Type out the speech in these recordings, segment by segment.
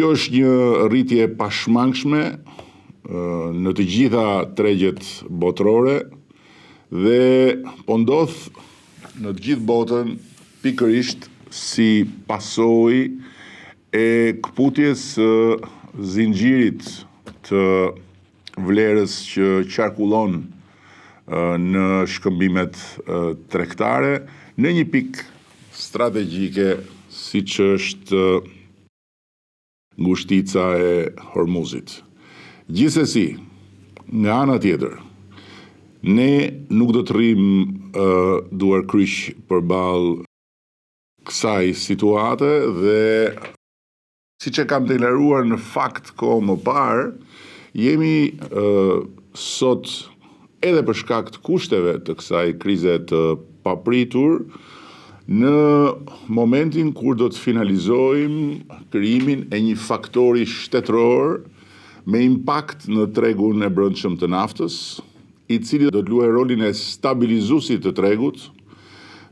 Kjo është një rritje pashmangshme në të gjitha tregjet botërore dhe po ndodh në të gjithë botën pikërisht si pasojë e kputjes së zinxhirit të vlerës që qarkullon në shkëmbimet tregtare në një pikë strategjike siç është ngushtica e Hormuzit. Gjithsesi, nga ana tjetër, ne nuk do të rrim duar kryq përballë kësaj situate dhe siç e kam deklaruar në fakt kohë më parë, jemi sot edhe për shkak të kushteve të kësaj krize të papritur në momentin kur do të finalizojmë krijimin e një faktori shtetëror me impakt në tregun e brendshëm të naftës, i cili do të luajë rolin e stabilizuesit të tregut,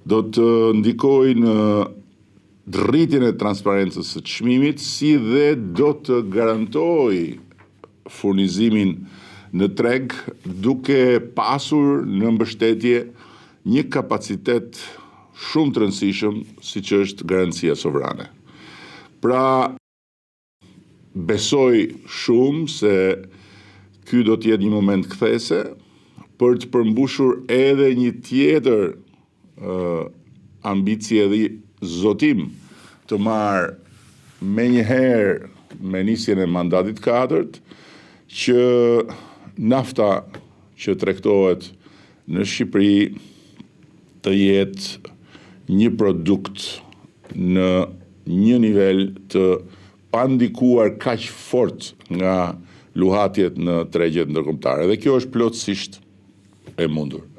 do të ndikojë në rritjen e transparencës së çmimit, si dhe do të garantojë furnizimin në treg duke pasur në mbështetje një kapacitet shumë të rëndësishëm siç është garancia sovrane. Pra, besoj shumë se ky do të jetë një moment kthese për të përmbushur edhe një tjetër ambicie dhe zotim të marrë menjëherë me nisjen e mandatit 4 që nafta që tregtohet në Shqipëri të jetë një produkt në një nivel të pandikuar kaq fort nga luhatjet në tregjet ndërkombëtare. Dhe kjo është plotësisht e mundur.